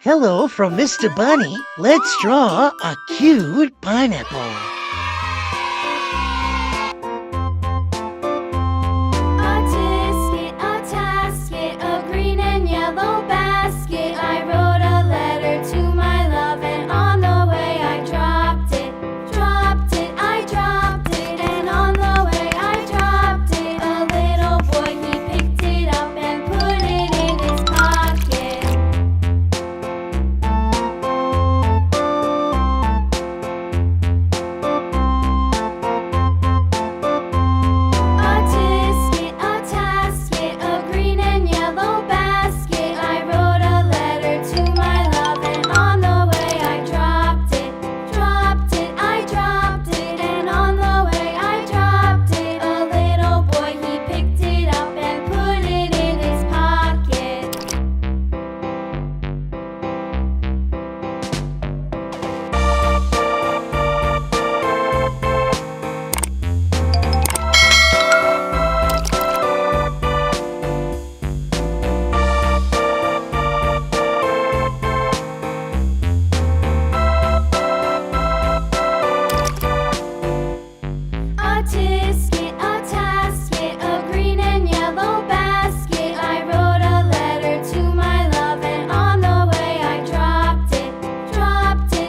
Hello from Mr. Bunny. Let's draw a cute pineapple. A tasket, a green and yellow basket. I wrote a letter to my love, and on the way I dropped it. I dropped it, and on the way I dropped it. A little boy, he picked it up and put it in his pocket. A tasket, a green and yellow basket. I wrote a letter to my love, and on the way I dropped it. I dropped it, and on the way I dropped it. A little boy, he picked it up and put it in his pocket. A tasket, a green and yellow basket. I wrote a letter to my love, and on the way I dropped it.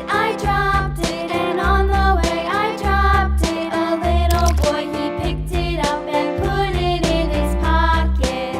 I dropped it, and on the way I dropped it. A little boy, he picked it up and put it in his pocket.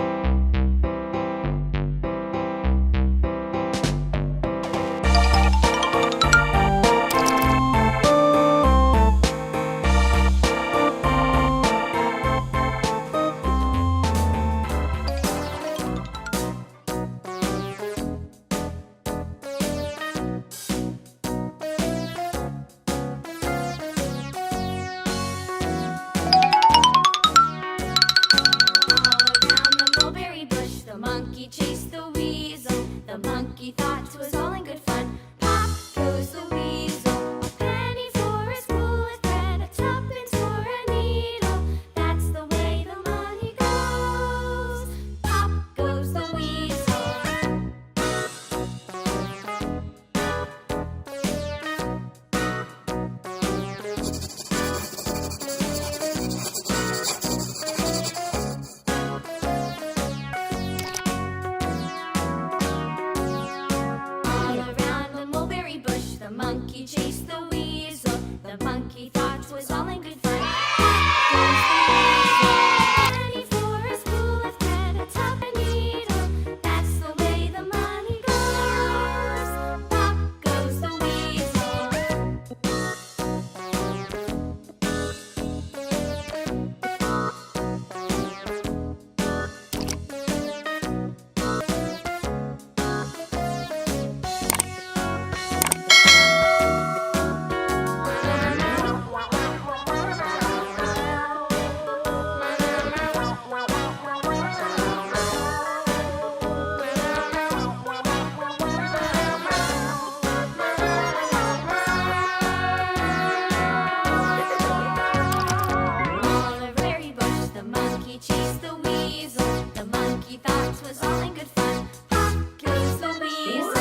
All around the mulberry bush, the monkey chased the weasel. The monkey thought 'twas all in good fun. Pop goes the weasel. A penny for his wool and thread, a tuppence for a needle. That's the way the money goes. Pop goes the weasel. All around the mulberry bush, the monkey chased the weasel. The monkey thought 'twas all in good fun. Pop goes the weasel. A penny for a spool of thread, a tuppence needle. That's the way the money goes. Pop goes the weasel. On a berry bush, the monkey chased the weasel. The monkey thought 'twas all in good fun. Pop goes the weasel.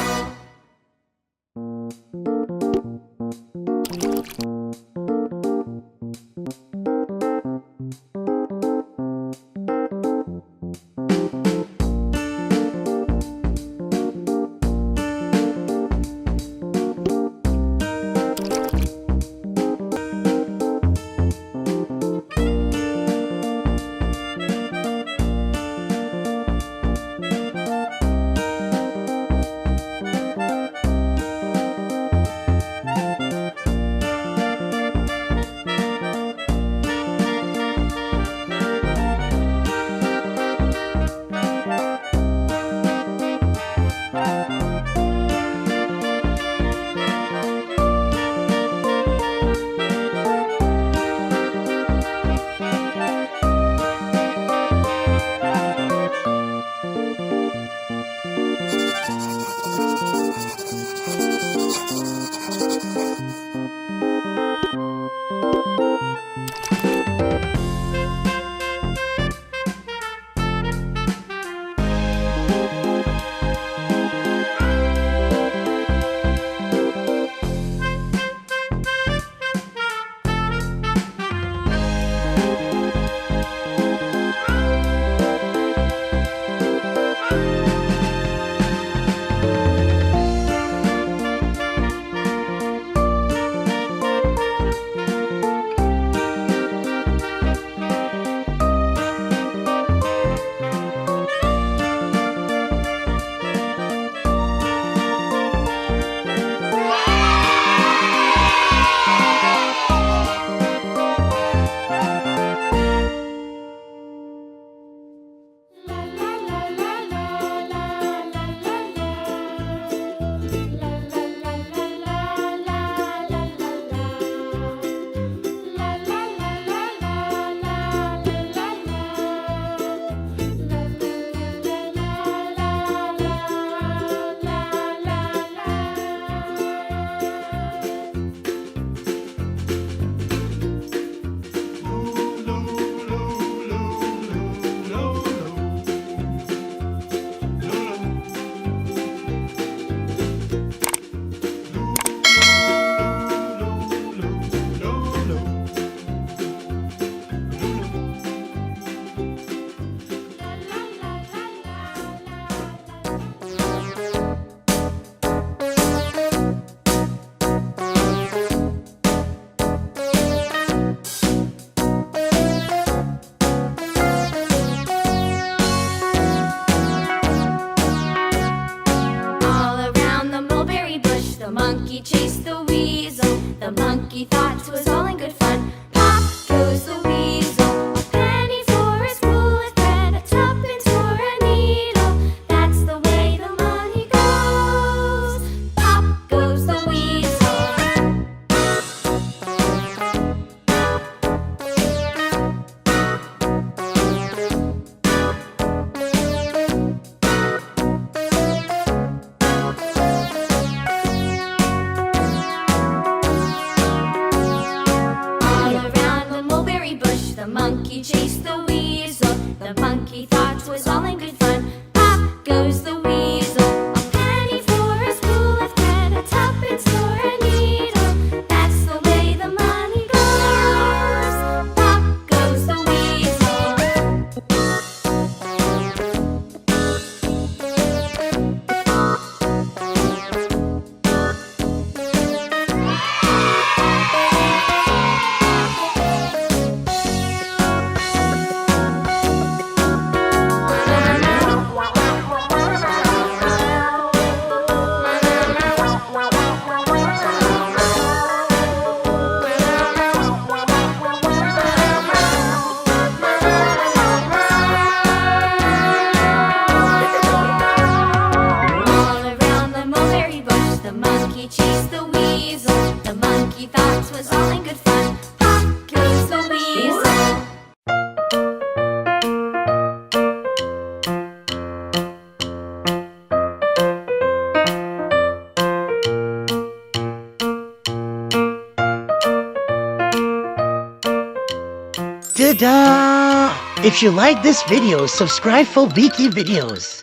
Ta-da! If you like this video, subscribe for weekly videos.